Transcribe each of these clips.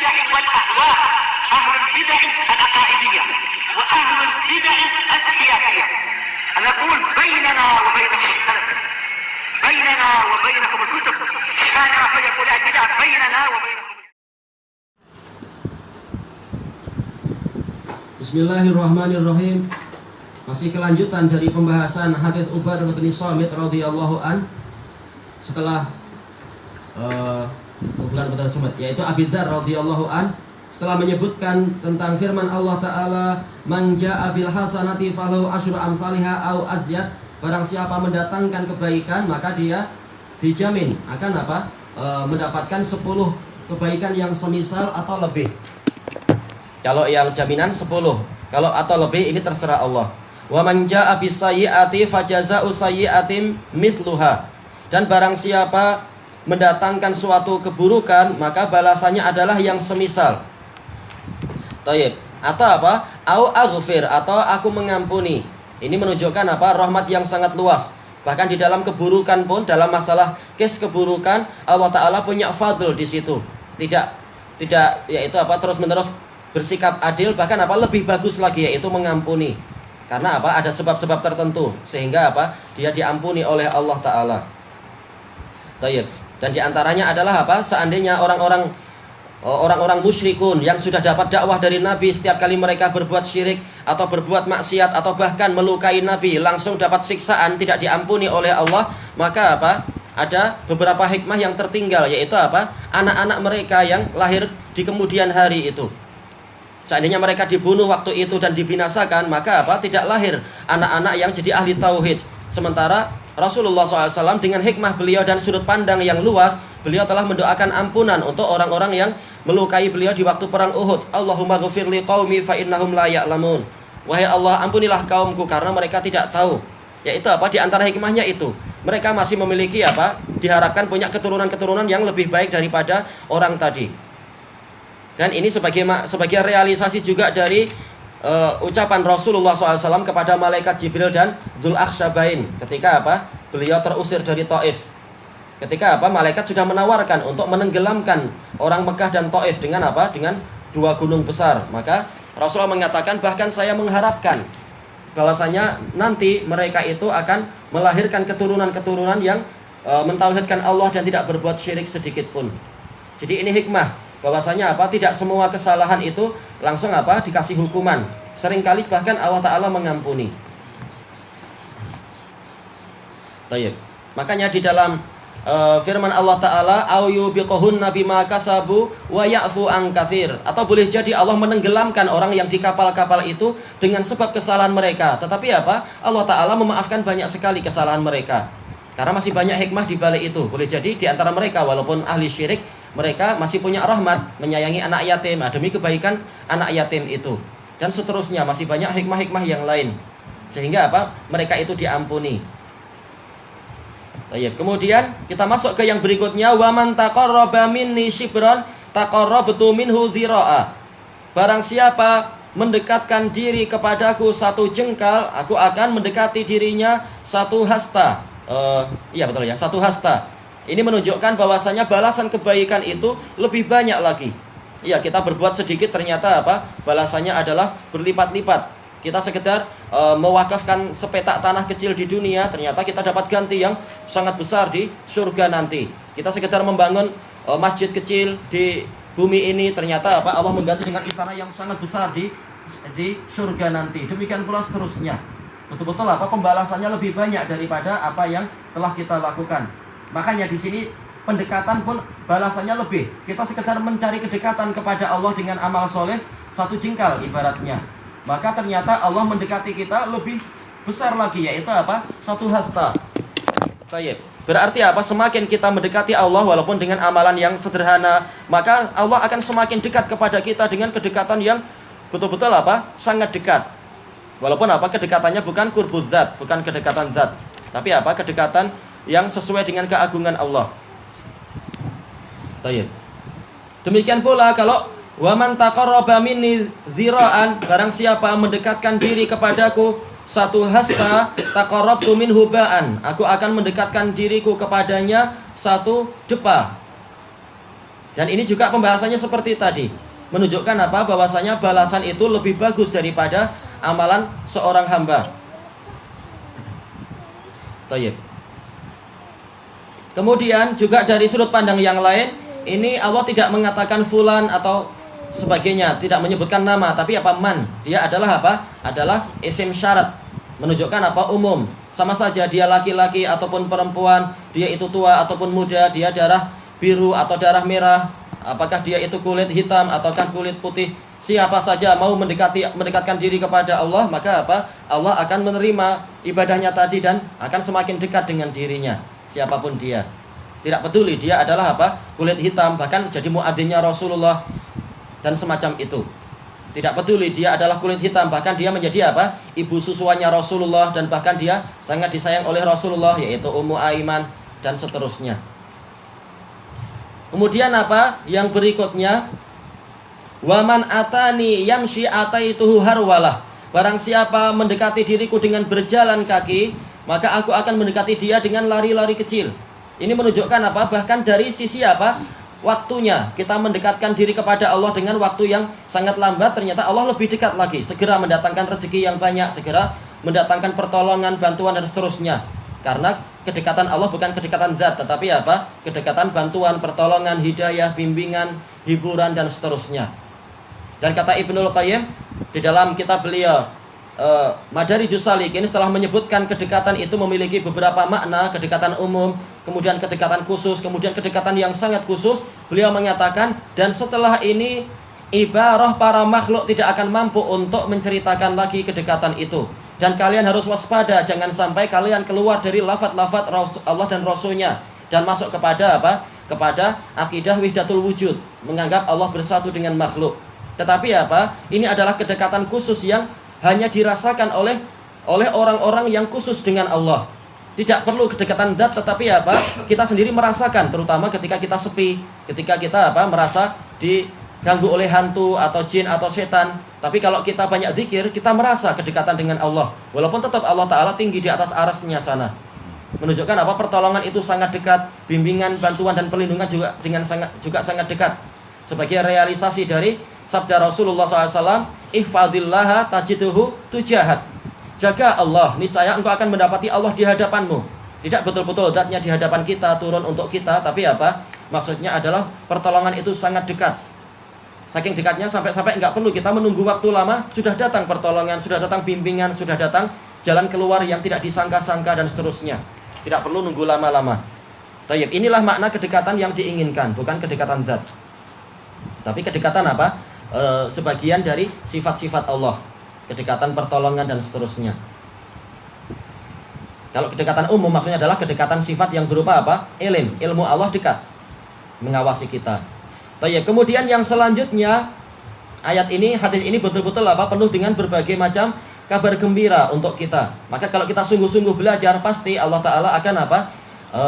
البدع والأهواء، أهل البدع العقائدية وأهل البدع السياسية. نقول بيننا وبينكم السلف، بيننا وبينكم الكتب، كان فيقول البدع بيننا وبينكم. Bismillahirrahmanirrahim. Masih kelanjutan dari pembahasan hadits Ubadah bin Samit radhiyallahu an setelah bukan Ubadah Samit, yaitu Abi Dzar radhiyallahu an, setelah menyebutkan tentang firman Allah Ta'ala, man ja'a bil hasanati falahu asyru amsalihha au azyad, barang siapa mendatangkan kebaikan maka dia dijamin akan mendapatkan 10 kebaikan yang semisal atau lebih. Kalau yang jaminan 10, kalau atau lebih ini terserah Allah. Wa man jaa'a bisayyi'ati fajazaa'u sayyi'atin mithluha. Dan barang siapa mendatangkan suatu keburukan maka balasannya adalah yang semisal. Taib. Atau apa? Au aghfir, atau aku mengampuni. Ini menunjukkan rahmat yang sangat luas. Bahkan di dalam keburukan pun, dalam masalah kes keburukan, Allah Ta'ala punya fadl di situ. Tidak yaitu terus-menerus bersikap adil, bahkan lebih bagus lagi, yaitu mengampuni. Karena ada sebab-sebab tertentu sehingga dia diampuni oleh Allah Ta'ala. Taib. Dan diantaranya adalah seandainya orang-orang musyrikun yang sudah dapat dakwah dari Nabi, setiap kali mereka berbuat syirik atau berbuat maksiat atau bahkan melukai Nabi, langsung dapat siksaan, tidak diampuni oleh Allah. Maka ada beberapa hikmah yang tertinggal, yaitu anak-anak mereka yang lahir di kemudian hari itu. Seandainya mereka dibunuh waktu itu dan dibinasakan, maka tidak lahir anak-anak yang jadi ahli tauhid. Sementara Rasulullah SAW dengan hikmah beliau dan sudut pandang yang luas, beliau telah mendoakan ampunan untuk orang-orang yang melukai beliau di waktu perang Uhud. Allahumma ghafir li qaumi fa innahum la ya'lamun. Wahai Allah, ampunilah kaumku karena mereka tidak tahu. Yaitu di antara hikmahnya itu, mereka masih memiliki diharapkan punya keturunan-keturunan yang lebih baik daripada orang tadi. Dan ini sebagai realisasi juga dari ucapan Rasulullah SAW kepada malaikat Jibril dan Dzul Akhsyabain ketika beliau terusir dari Taif. Ketika malaikat sudah menawarkan untuk menenggelamkan orang Mekah dan Taif dengan dengan 2 gunung besar. Maka Rasulullah mengatakan, bahkan saya mengharapkan bahwasanya nanti mereka itu akan melahirkan keturunan-keturunan yang mentauhidkan Allah dan tidak berbuat syirik sedikit pun. Jadi ini hikmah bahwasanya tidak semua kesalahan itu langsung dikasih hukuman. Seringkali bahkan Allah Ta'ala mengampuni. Tayyib. Makanya di dalam firman Allah Ta'ala, au yubiqahunna bima kasabu wa ya'fu an katsir, atau boleh jadi Allah menenggelamkan orang yang di kapal-kapal itu dengan sebab kesalahan mereka. Tetapi Allah Ta'ala memaafkan banyak sekali kesalahan mereka. Karena masih banyak hikmah di balik itu. Boleh jadi di antara mereka walaupun ahli syirik, mereka masih punya rahmat, menyayangi anak yatim demi kebaikan anak yatim itu. Dan seterusnya, masih banyak hikmah-hikmah yang lain. Sehingga mereka itu diampuni. Baik, kemudian kita masuk ke yang berikutnya, wa man taqarraba minni shibran taqarrabtu minhu dhira'a. Barang siapa mendekatkan diri kepadaku 1 jengkal, aku akan mendekati dirinya 1 hasta. Iya betul ya, 1 hasta. Ini menunjukkan bahwasanya balasan kebaikan itu lebih banyak lagi. Iya, kita berbuat sedikit ternyata balasannya adalah berlipat-lipat. Kita sekedar mewakafkan sepetak tanah kecil di dunia, ternyata kita dapat ganti yang sangat besar di surga nanti. Kita sekedar membangun masjid kecil di bumi ini, ternyata Allah mengganti dengan istana yang sangat besar di surga nanti. Demikian pula seterusnya. Betul-betul pembalasannya lebih banyak daripada apa yang telah kita lakukan. Makanya di sini pendekatan pun balasannya lebih. Kita sekedar mencari kedekatan kepada Allah dengan amal soleh 1 jengkal ibaratnya. Maka ternyata Allah mendekati kita lebih besar lagi, yaitu 1 hasta. Baik. Berarti semakin kita mendekati Allah walaupun dengan amalan yang sederhana, maka Allah akan semakin dekat kepada kita dengan kedekatan yang betul-betul sangat dekat. Walaupun kedekatannya bukan qurbuz zat, bukan kedekatan zat, tapi kedekatan yang sesuai dengan keagungan Allah. Baik. Demikian pula kalau wa man taqarraba minni dzira'an, barang siapa mendekatkan diri kepadaku 1 hasta, taqarrabtu minhu ba'an, aku akan mendekatkan diriku kepadanya 1 depa. Dan ini juga pembahasannya seperti tadi, menunjukkan apa? Bahwasanya balasan itu lebih bagus daripada amalan seorang hamba. Tayyib. Kemudian juga dari sudut pandang yang lain, ini Allah tidak mengatakan fulan atau sebagainya, tidak menyebutkan nama, tapi apa? Man. Dia adalah apa? Adalah isim syarat, menunjukkan apa? Umum. Sama saja dia laki-laki ataupun perempuan, dia itu tua ataupun muda, dia darah biru atau darah merah, apakah dia itu kulit hitam ataukah kulit putih, siapa saja mau mendekatkan diri kepada Allah, maka apa? Allah akan menerima ibadahnya tadi dan akan semakin dekat dengan dirinya, siapapun dia. Tidak peduli dia adalah apa? Kulit hitam, bahkan jadi muadzinnya Rasulullah dan semacam itu. Tidak peduli dia adalah kulit hitam, bahkan dia menjadi apa? Ibu susuannya Rasulullah, dan bahkan dia sangat disayang oleh Rasulullah, yaitu Ummu Aiman dan seterusnya. Kemudian apa? Yang berikutnya, waman atani yamshi ataituhu harwalah. Barang siapa mendekati diriku dengan berjalan kaki, maka aku akan mendekati dia dengan lari-lari kecil. Ini menunjukkan apa? Bahkan dari sisi apa? Waktunya, kita mendekatkan diri kepada Allah dengan waktu yang sangat lambat, ternyata Allah lebih dekat lagi, segera mendatangkan rezeki yang banyak, segera mendatangkan pertolongan, bantuan dan seterusnya. Karena kedekatan Allah bukan kedekatan zat, tetapi apa? Kedekatan bantuan, pertolongan, hidayah, bimbingan, hiburan dan seterusnya. Dan kata Ibnul Qayyim di dalam kitab beliau Madarijus Salikin, setelah menyebutkan kedekatan itu memiliki beberapa makna, kedekatan umum, kemudian kedekatan khusus, kemudian kedekatan yang sangat khusus, beliau mengatakan, dan setelah ini ibarah para makhluk tidak akan mampu untuk menceritakan lagi kedekatan itu. Dan kalian harus waspada, jangan sampai kalian keluar dari lafaz-lafaz Allah dan Rasulnya dan masuk kepada apa? Kepada akidah wahdatul wujud, menganggap Allah bersatu dengan makhluk. Tetapi apa? Ini adalah kedekatan khusus yang hanya dirasakan oleh orang-orang yang khusus dengan Allah. Tidak perlu kedekatan zat, tetapi apa? Kita sendiri merasakan, terutama ketika kita sepi, ketika kita apa? Merasa diganggu oleh hantu atau jin atau setan. Tapi kalau kita banyak zikir, kita merasa kedekatan dengan Allah. Walaupun tetap Allah Ta'ala tinggi di atas arasnya sana. Menunjukkan apa? Pertolongan itu sangat dekat, bimbingan, bantuan dan perlindungan juga sangat dekat. Sebagai realisasi dari sabda Rasulullah SAW, ihfadillaha tajiduhu tujahat. Jaga Allah, niscaya engkau akan mendapati Allah di hadapanmu. Tidak betul-betul zatnya di hadapan kita, turun untuk kita, tapi apa? Maksudnya adalah pertolongan itu sangat dekat. Saking dekatnya sampai enggak perlu kita menunggu waktu lama, sudah datang pertolongan, sudah datang bimbingan, sudah datang jalan keluar yang tidak disangka-sangka dan seterusnya. Tidak perlu nunggu lama-lama. Tayyib, inilah makna kedekatan yang diinginkan, bukan kedekatan zat. Tapi kedekatan apa? Sebagian dari sifat-sifat Allah, kedekatan pertolongan dan seterusnya. Kalau kedekatan umum maksudnya adalah kedekatan sifat yang berupa apa? Ilmu Allah dekat, mengawasi kita. Baik, kemudian yang selanjutnya, ayat ini, hadis ini betul-betul apa? Penuh dengan berbagai macam kabar gembira untuk kita. Maka kalau kita sungguh-sungguh belajar, pasti Allah Ta'ala akan apa?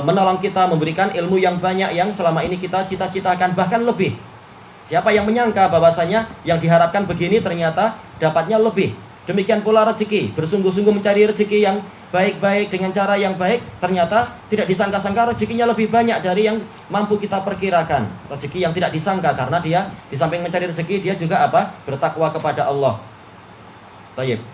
Menolong kita, memberikan ilmu yang banyak yang selama ini kita cita-citakan, bahkan lebih. Siapa yang menyangka bahwasanya yang diharapkan begini ternyata dapatnya lebih. Demikian pula rezeki, bersungguh-sungguh mencari rezeki yang baik-baik dengan cara yang baik, ternyata tidak disangka-sangka rezekinya lebih banyak dari yang mampu kita perkirakan. Rezeki yang tidak disangka, karena dia di samping mencari rezeki, dia juga apa? Bertakwa kepada Allah. Tayyib.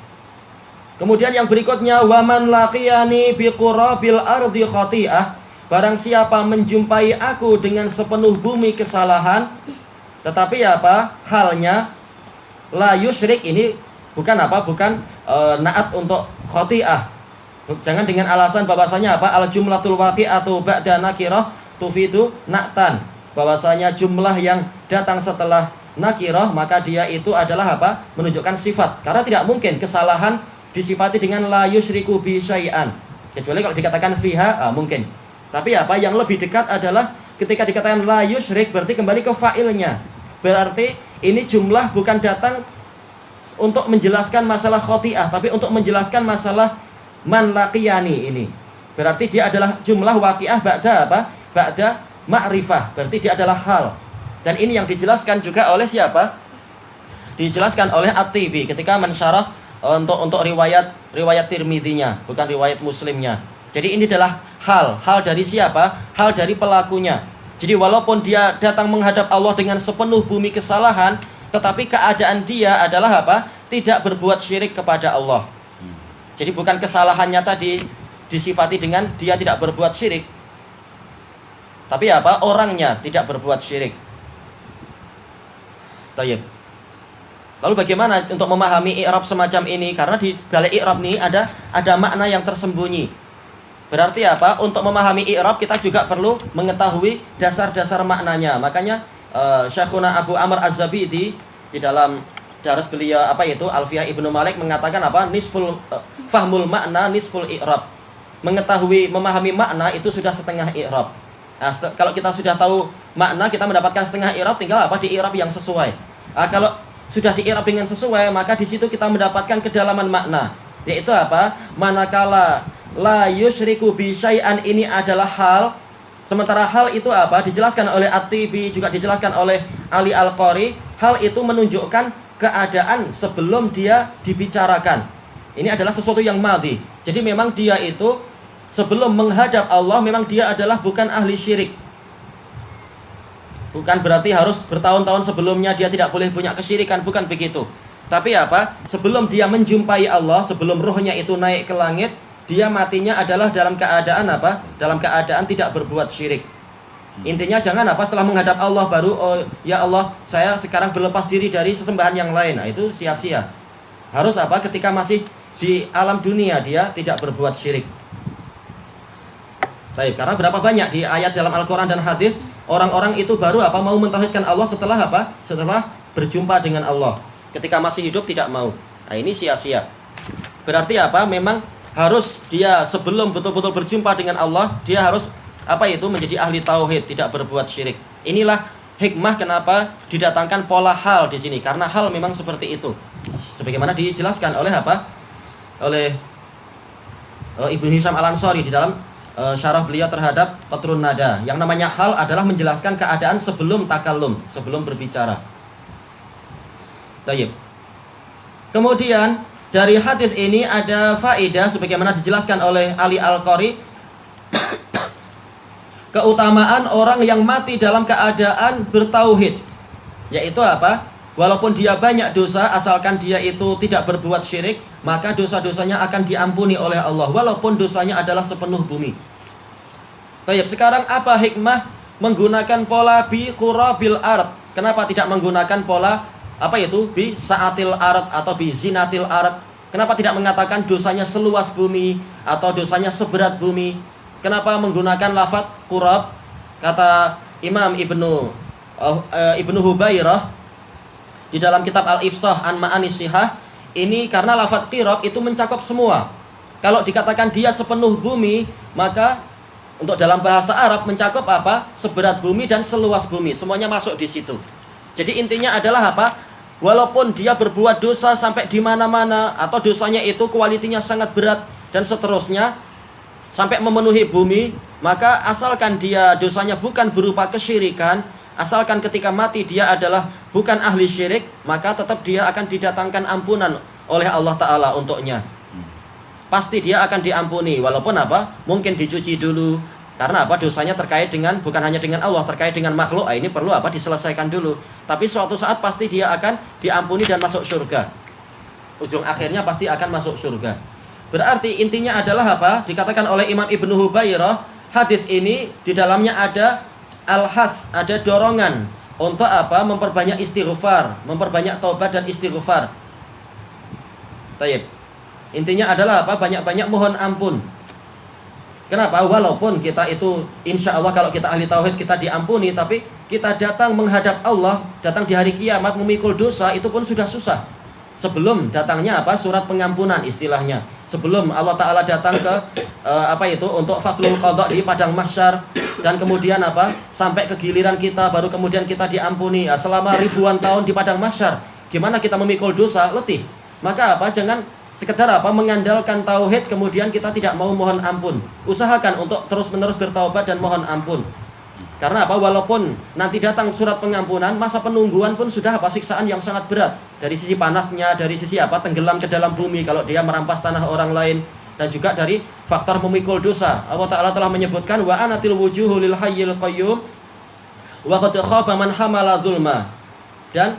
Kemudian yang berikutnya, waman laqiyani biqurabil ardi khati'ah. Barang siapa menjumpai aku dengan sepenuh bumi kesalahan, tetapi apa? Halnya la yusyrik, ini bukan apa? Bukan naat untuk khati'ah. Jangan dengan alasan bahwasanya apa? Al jumlatul waqi'atu ba'da nakirah tufidu na'tan. Bahwasanya jumlah yang datang setelah nakirah, maka dia itu adalah apa? Menunjukkan sifat. Karena tidak mungkin kesalahan disifati dengan la yusyriku bi syai'an. Kecuali kalau dikatakan fiha, mungkin. Tapi apa? Yang lebih dekat adalah ketika dikatakan la yusyrik, berarti kembali ke fa'ilnya. Berarti ini jumlah bukan datang untuk menjelaskan masalah khoti'ah, tapi untuk menjelaskan masalah man laqiyani ini. Berarti dia adalah jumlah waqi'ah ba'da apa? Ba'da ma'rifah. Berarti dia adalah hal. Dan ini yang dijelaskan juga oleh siapa? Dijelaskan oleh At-Tibi ketika mensyarah untuk riwayat Tirmidzi-nya, bukan riwayat Muslimnya. Jadi ini adalah hal dari siapa? Hal dari pelakunya. Jadi walaupun dia datang menghadap Allah dengan sepenuh bumi kesalahan, tetapi keadaan dia adalah apa? Tidak berbuat syirik kepada Allah. Jadi bukan kesalahannya tadi disifati dengan dia tidak berbuat syirik, tapi apa? Orangnya tidak berbuat syirik. Tayyib. Lalu bagaimana untuk memahami i'rab semacam ini? Karena di balik i'rab ini ada makna yang tersembunyi. Berarti apa? Untuk memahami i'rab kita juga perlu mengetahui dasar-dasar maknanya. Makanya Syekhuna Abu Amr Az-Zabidi di dalam daras beliau Alfiyah Ibnu Malik mengatakan apa? Nisful fahmul makna nisful i'rab. Memahami makna itu sudah setengah i'rab. Nah, kalau kita sudah tahu makna, kita mendapatkan setengah i'rab, tinggal apa? Di i'rab yang sesuai. Kalau sudah di i'rab dengan sesuai, maka di situ kita mendapatkan kedalaman makna. Yaitu apa? Manakala la yusyriku bi syai'an ini adalah hal, sementara hal itu apa? Dijelaskan oleh At-Tibi, juga dijelaskan oleh Ali Al-Qari. Hal itu menunjukkan keadaan sebelum dia dibicarakan. Ini adalah sesuatu yang madhi. Jadi memang dia itu sebelum menghadap Allah, memang dia adalah bukan ahli syirik. Bukan berarti harus bertahun-tahun sebelumnya dia tidak boleh punya kesyirikan, bukan begitu. Tapi apa? Sebelum dia menjumpai Allah, sebelum rohnya itu naik ke langit, dia matinya adalah dalam keadaan apa? Dalam keadaan tidak berbuat syirik. Intinya jangan apa? Setelah menghadap Allah baru, oh ya Allah, saya sekarang berlepas diri dari sesembahan yang lain. Nah, itu sia-sia. Harus apa? Ketika masih di alam dunia dia tidak berbuat syirik. Karena berapa banyak di ayat dalam Al-Quran dan hadis orang-orang itu baru apa? Mau mentauhidkan Allah setelah apa? Setelah berjumpa dengan Allah. Ketika masih hidup tidak mau. Nah, ini sia-sia. Berarti apa? Memang harus dia sebelum betul-betul berjumpa dengan Allah, dia harus menjadi ahli tauhid, tidak berbuat syirik. Inilah hikmah kenapa didatangkan pola hal di sini, karena hal memang seperti itu. Sebagaimana dijelaskan oleh oleh Ibnu Hisham Al-Ansari di dalam syarah beliau terhadap Qatrun Nada. Yang namanya hal adalah menjelaskan keadaan sebelum takallum, sebelum berbicara. Baik. Kemudian dari hadis ini ada faedah sebagaimana dijelaskan oleh Ali Al-Qari, keutamaan orang yang mati dalam keadaan bertauhid, yaitu apa? Walaupun dia banyak dosa, asalkan dia itu tidak berbuat syirik, maka dosa-dosanya akan diampuni oleh Allah, walaupun dosanya adalah sepenuh bumi. Baik, sekarang apa hikmah menggunakan pola bi qurabil ard? Kenapa tidak menggunakan pola bi sa'atil ard atau bi zinatil ard? Kenapa tidak mengatakan dosanya seluas bumi atau dosanya seberat bumi? Kenapa menggunakan lafaz qurab? Kata Imam Ibnu Hubairah di dalam kitab Al-Ifsah an Ma'anis Sihah, ini karena lafaz qirab itu mencakup semua. Kalau dikatakan dia sepenuh bumi, maka untuk dalam bahasa Arab mencakup apa? Seberat bumi dan seluas bumi, semuanya masuk di situ. Jadi intinya adalah apa? Walaupun dia berbuat dosa sampai di mana-mana, atau dosanya itu kualitinya sangat berat dan seterusnya sampai memenuhi bumi, maka asalkan dia dosanya bukan berupa kesyirikan, asalkan ketika mati dia adalah bukan ahli syirik, maka tetap dia akan didatangkan ampunan oleh Allah Ta'ala untuknya. Pasti dia akan diampuni, walaupun apa? Mungkin dicuci dulu. Karena apa? Dosanya terkait dengan, bukan hanya dengan Allah, terkait dengan makhluk. Ini perlu apa? Diselesaikan dulu. Tapi suatu saat pasti dia akan diampuni dan masuk surga. Ujung akhirnya pasti akan masuk surga. Berarti intinya adalah apa? Dikatakan oleh Imam Ibnu Hubairah, hadis ini di dalamnya ada al-has, ada dorongan untuk apa? Memperbanyak istighfar, memperbanyak taubat dan istighfar. Taib. Intinya adalah apa? Banyak-banyak mohon ampun. Kenapa? Walaupun kita itu insya Allah kalau kita ahli tauhid kita diampuni, tapi kita datang menghadap Allah, datang di hari kiamat memikul dosa, itu pun sudah susah. Sebelum datangnya apa? Surat pengampunan istilahnya. Sebelum Allah Ta'ala datang ke untuk faslul qadha di padang mahsyar, dan kemudian apa? Sampai ke giliran kita, baru kemudian kita diampuni. Selama ribuan tahun di padang mahsyar, gimana kita memikul dosa? Letih. Maka apa? Jangan sekedar apa? Mengandalkan tauhid kemudian kita tidak mau mohon ampun. Usahakan untuk terus-menerus bertaubat dan mohon ampun. Karena apa? Walaupun nanti datang surat pengampunan, masa penungguan pun sudah apa? Siksaan yang sangat berat. Dari sisi panasnya, dari sisi apa? Tenggelam ke dalam bumi kalau dia merampas tanah orang lain, dan juga dari faktor memikul dosa. Allah Ta'ala telah menyebutkan wa anatil wujuhu lil hayyil qayyum Wa qad khaba man hamala zulma. Dan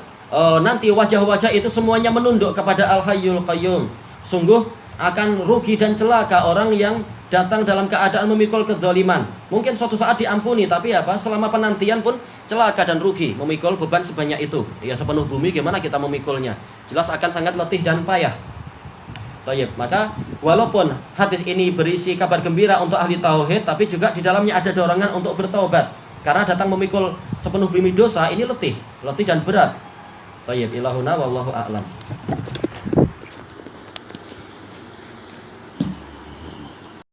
nanti wajah-wajah itu semuanya menunduk kepada Al-Hayyul Qayyum. Sungguh akan rugi dan celaka orang yang datang dalam keadaan memikul kezaliman. Mungkin suatu saat diampuni, tapi selama penantian pun celaka dan rugi memikul beban sebanyak itu. Ya, sepenuh bumi gimana kita memikulnya? Jelas akan sangat letih dan payah. Baik, maka walaupun hadis ini berisi kabar gembira untuk ahli tauhid, tapi juga di dalamnya ada dorongan untuk bertaubat. Karena datang memikul sepenuh bumi dosa ini letih dan berat. Baik, ilahuna wallahu a'lam.